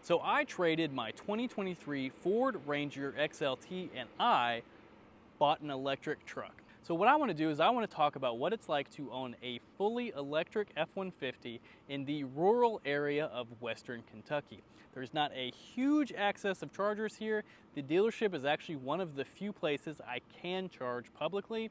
So I traded my 2023 Ford Ranger XLT and I bought an electric truck. So what I want to do is I want to talk about what it's like to own a fully electric F-150 in the rural area of Western Kentucky. There's not a huge access of chargers here. The dealership is actually one of the few places I can charge publicly,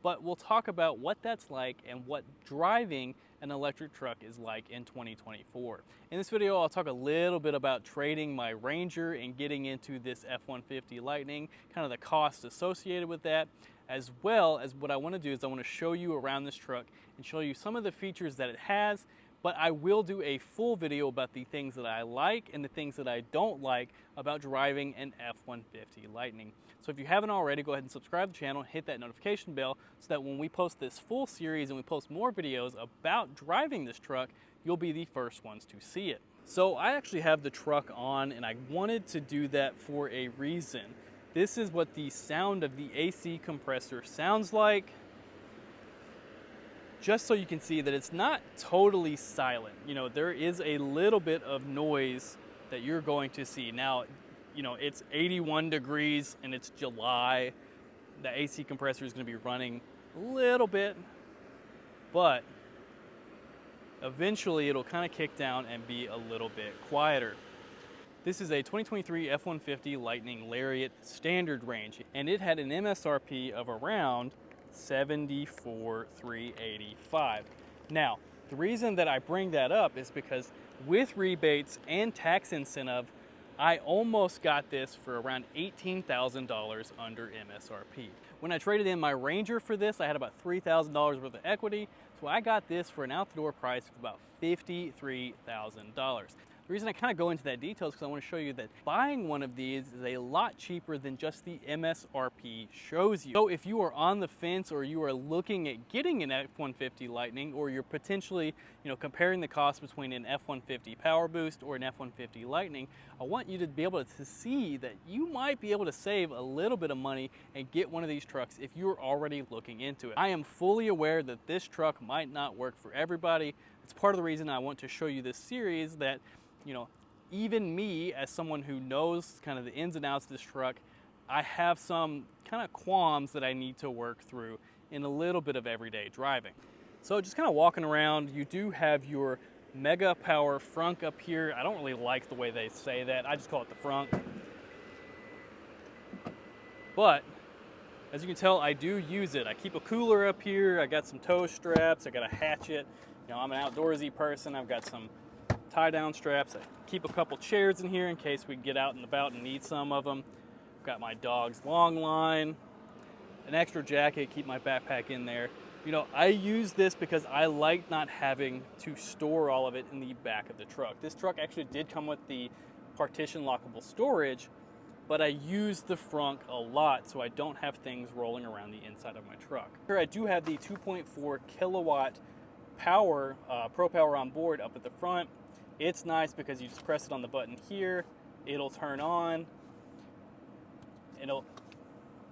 but we'll talk about what that's like and what driving an electric truck is like in 2024. In this video, I'll talk a little bit about trading my Ranger and getting into this F-150 Lightning, kind of the costs associated with that, as well as what I want to do is I want to show you around this truck and show you some of the features that it has, but I will do a full video about the things that I like and the things that I don't like about driving an F-150 Lightning. So if you haven't already, go ahead and subscribe to the channel and hit that notification bell so that when we post this full series and we post more videos about driving this truck, you'll be the first ones to see it. So I actually have the truck on and I wanted to do that for a reason. This is what the sound of the AC compressor sounds like, just so you can see that it's not totally silent. You know, there is a little bit of noise that you're going to see. Now, you know, it's 81 degrees and it's July. The AC compressor is going to be running a little bit, but eventually it'll kind of kick down and be a little bit quieter. This is a 2023 F-150 Lightning Lariat standard range, and it had an MSRP of around $74,385. Now, the reason that I bring that up is because with rebates and tax incentive, I almost got this for around $18,000 under MSRP. When I traded in my Ranger for this, I had about $3,000 worth of equity, so I got this for an out-the-door price of about $53,000. The reason I kind of go into that detail is because I want to show you that buying one of these is a lot cheaper than just the MSRP shows you. So if you are on the fence or you are looking at getting an F-150 Lightning, or you're potentially, comparing the cost between an F-150 Power Boost or an F-150 Lightning, I want you to be able to see that you might be able to save a little bit of money and get one of these trucks if you're already looking into it. I am fully aware that this truck might not work for everybody. It's part of the reason I want to show you this series that, even me, as someone who knows kind of the ins and outs of this truck, I have some kind of qualms that I need to work through in a little bit of everyday driving. So just kind of walking around, you do have your Mega Power Frunk up here. I don't really like the way they say that. I just call it the Frunk. But as you can tell, I do use it. I keep a cooler up here. I got some tow straps. I got a hatchet. I'm an outdoorsy person. I've got some tie-down straps. I keep a couple chairs in here in case we get out and about and need some of them. I've got my dog's long line, an extra jacket, keep my backpack in there. I use this because I like not having to store all of it in the back of the truck. This truck actually did come with the partition lockable storage, but I use the Frunk a lot so I don't have things rolling around the inside of my truck. Here I do have the 2.4 kilowatt power, Pro Power Onboard up at the front. It's nice because you just press it on the button here, it'll turn on, it'll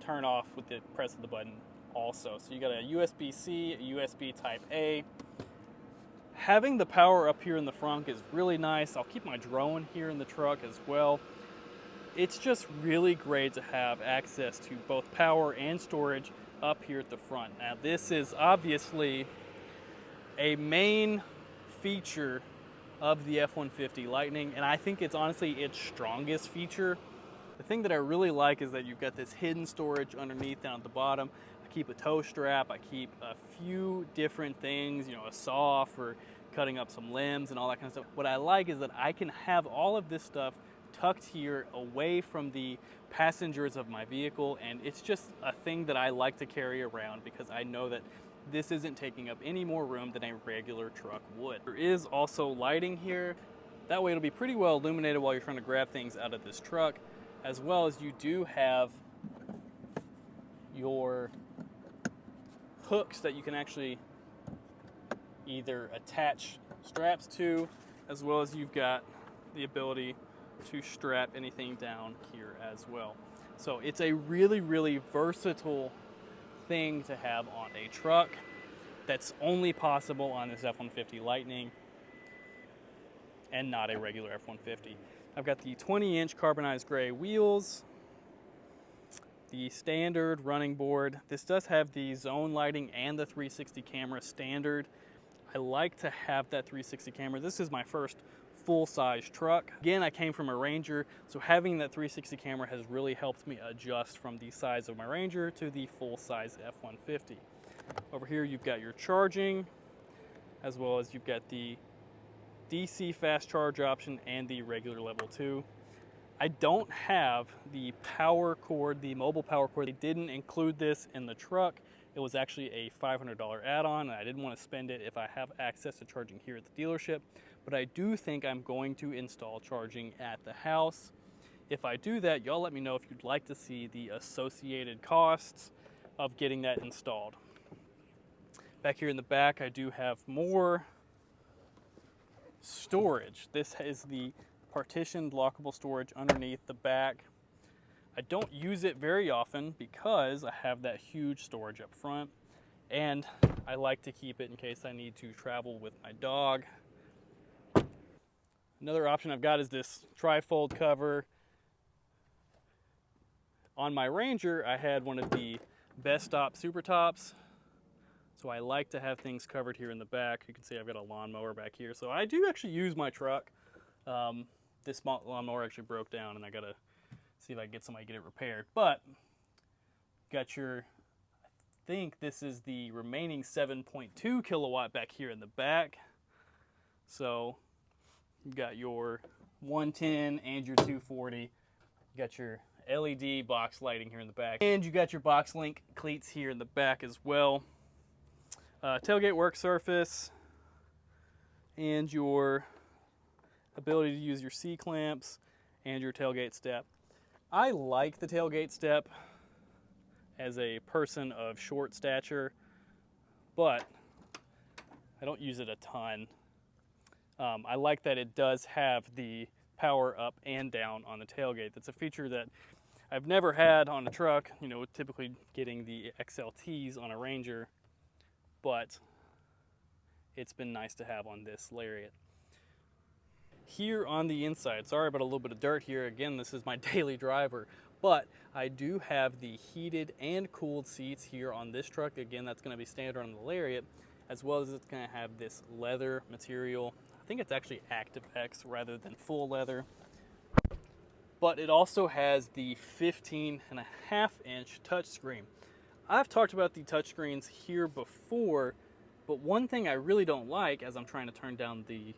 turn off with the press of the button also. So you got a USB-C, a USB Type A. Having the power up here in the front is really nice. I'll keep my drone here in the truck as well. It's just really great to have access to both power and storage up here at the front. Now this is obviously a main feature of the F-150 Lightning, and I think it's honestly its strongest feature. The thing that I really like is that you've got this hidden storage underneath down at the bottom. I keep a tow strap, I keep a few different things, a saw for cutting up some limbs and all that kind of stuff. What I like is that I can have all of this stuff tucked here away from the passengers of my vehicle, and it's just a thing that I like to carry around because I know that this isn't taking up any more room than a regular truck would. There is also lighting here. That way it'll be pretty well illuminated while you're trying to grab things out of this truck, as well as you do have your hooks that you can actually either attach straps to, as well as you've got the ability to strap anything down here as well. So it's a really, really versatile thing to have on a truck that's only possible on this F-150 Lightning and not a regular F-150. I've got the 20-inch carbonized gray wheels, the standard running board. This does have the zone lighting and the 360 camera standard. I like to have that 360 camera. This is my first full-size truck. Again, I came from a Ranger, so having that 360 camera has really helped me adjust from the size of my Ranger to the full-size F-150. Over here you've got your charging, as well as you've got the DC fast charge option and the regular level 2. I don't have the power cord, the mobile power cord. They didn't include this in the truck. It was actually a $500 add-on, and I didn't want to spend it if I have access to charging here at the dealership. But I do think I'm going to install charging at the house. If I do that, y'all let me know if you'd like to see the associated costs of getting that installed. Back here in the back, I do have more storage. This is the partitioned lockable storage underneath the back. I don't use it very often because I have that huge storage up front, and I like to keep it in case I need to travel with my dog. Another option I've got is this tri-fold cover. On my Ranger, I had one of the Best Stop Super Tops, so I like to have things covered here in the back. You can see I've got a lawnmower back here, so I do actually use my truck. This lawnmower actually broke down, and I gotta see if I can get somebody to get it repaired. But got your, I think this is the remaining 7.2 kilowatt back here in the back. So you got your 110 and your 240. You got your LED box lighting here in the back, and you got your box link cleats here in the back as well. Tailgate work surface, and your ability to use your C-clamps and your tailgate step. I like the tailgate step as a person of short stature, but I don't use it a ton. I like that it does have the power up and down on the tailgate. That's a feature that I've never had on a truck, you know, typically getting the XLTs on a Ranger, but it's been nice to have on this Lariat. Here on the inside, sorry about a little bit of dirt here. Again, this is my daily driver, but I do have the heated and cooled seats here on this truck. Again, that's going to be standard on the Lariat, as well as it's going to have this leather material. I think it's actually Active X rather than full leather. But it also has the 15.5-inch touchscreen. I've talked about the touchscreens here before, but one thing I really don't like as I'm trying to turn down the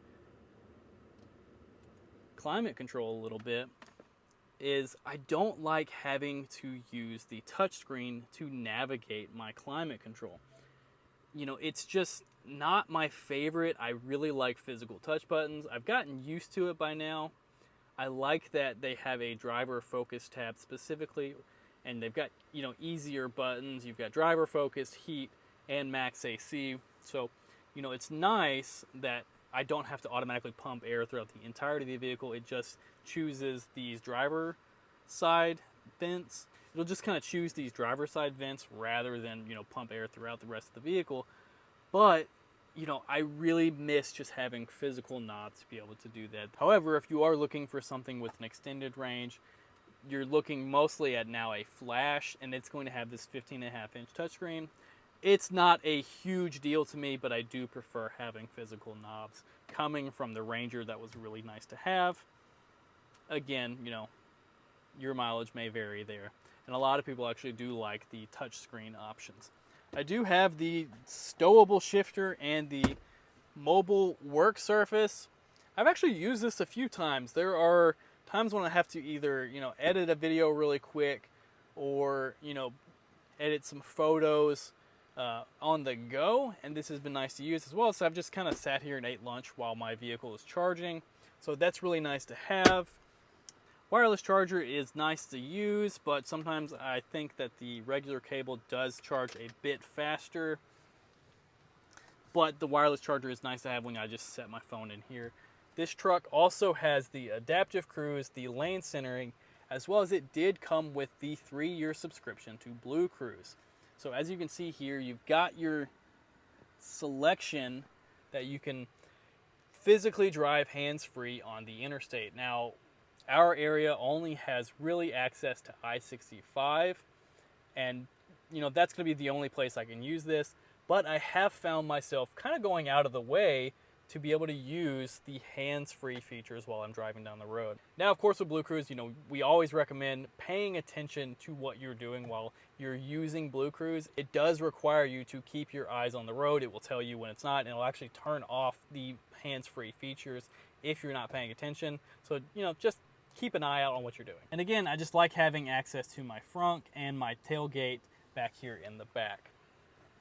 climate control a little bit is I don't like having to use the touchscreen to navigate my climate control. You know, it's just not my favorite. I really like physical touch buttons. I've gotten used to it by now. I like that they have a driver focus tab specifically, and they've got, you know, easier buttons. You've got driver focus, heat, and max AC. So, you know, it's nice that I don't have to automatically pump air throughout the entirety of the vehicle. It just chooses these driver side vents. It'll just kind of choose these driver side vents rather than, you know, pump air throughout the rest of the vehicle. But, you know, I really miss just having physical knobs to be able to do that. However, if you are looking for something with an extended range, you're looking mostly at now a flash, and it's going to have this 15.5-inch touchscreen. It's not a huge deal to me, but I do prefer having physical knobs. Coming from the Ranger, that was really nice to have. Again, you know, your mileage may vary there. And a lot of people actually do like the touchscreen options. I do have the stowable shifter and the mobile work surface. I've actually used this a few times. There are times when I have to either, you know, edit a video really quick or, you know, edit some photos on the go, and this has been nice to use as well. So I've just kind of sat here and ate lunch while my vehicle is charging. So that's really nice to have. Wireless charger is nice to use, but sometimes I think that the regular cable does charge a bit faster. But the wireless charger is nice to have when I just set my phone in here. This truck also has the adaptive cruise, the lane centering, as well as it did come with the 3-year subscription to BlueCruise. So as you can see here, you've got your selection that you can physically drive hands-free on the interstate. Now, our area only has really access to I-65, and you know, that's going to be the only place I can use this. But I have found myself kind of going out of the way to be able to use the hands-free features while I'm driving down the road. Now, of course, with BlueCruise, you know, we always recommend paying attention to what you're doing while you're using BlueCruise. It does require you to keep your eyes on the road. It will tell you when it's not, and it'll actually turn off the hands-free features if you're not paying attention. So, you know, just keep an eye out on what you're doing. And again, I just like having access to my frunk and my tailgate back here in the back.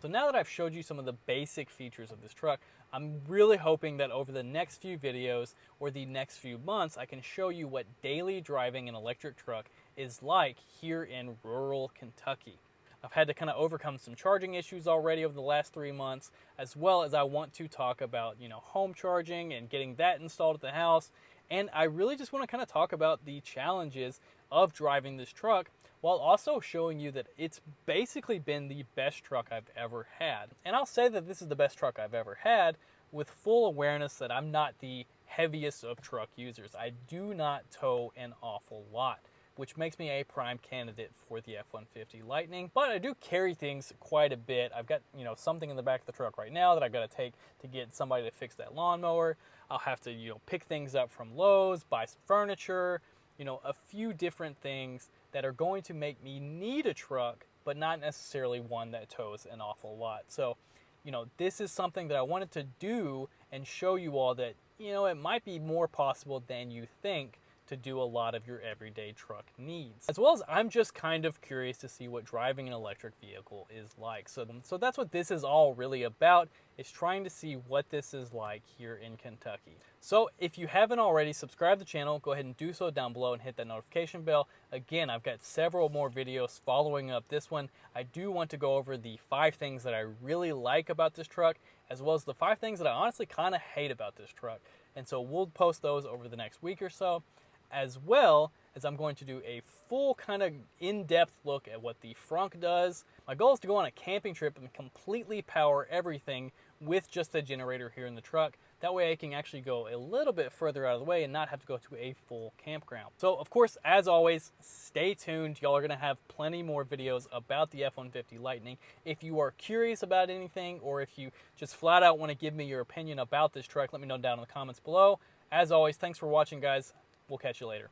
So now that I've showed you some of the basic features of this truck, I'm really hoping that over the next few videos or the next few months, I can show you what daily driving an electric truck is like here in rural Kentucky. I've had to kind of overcome some charging issues already over the last 3 months, as well as I want to talk about, you know, home charging and getting that installed at the house. And I really just want to kind of talk about the challenges of driving this truck, while also showing you that it's basically been the best truck I've ever had. And I'll say that this is the best truck I've ever had with full awareness that I'm not the heaviest of truck users. I do not tow an awful lot, which makes me a prime candidate for the F-150 Lightning. But I do carry things quite a bit. I've got, you know, something in the back of the truck right now that I've got to take to get somebody to fix that lawnmower. I'll have to, you know, pick things up from Lowe's, buy some furniture, you know, a few different things that are going to make me need a truck, but not necessarily one that tows an awful lot. So, you know, this is something that I wanted to do and show you all that, you know, it might be more possible than you think to do a lot of your everyday truck needs. As well as I'm just kind of curious to see what driving an electric vehicle is like. So that's what this is all really about, is trying to see what this is like here in Kentucky. So if you haven't already, subscribe to the channel, go ahead and do so down below and hit that notification bell. Again, I've got several more videos following up this one. I do want to go over the 5 things that I really like about this truck, as well as the 5 things that I honestly kind of hate about this truck. And so we'll post those over the next week or so, as well as I'm going to do a full kind of in-depth look at what the Frunk does. My goal is to go on a camping trip and completely power everything with just the generator here in the truck. That way I can actually go a little bit further out of the way and not have to go to a full campground. So of course, as always, stay tuned. Y'all are gonna have plenty more videos about the F-150 Lightning. If you are curious about anything, or if you just flat out wanna give me your opinion about this truck, let me know down in the comments below. As always, thanks for watching, guys. We'll catch you later.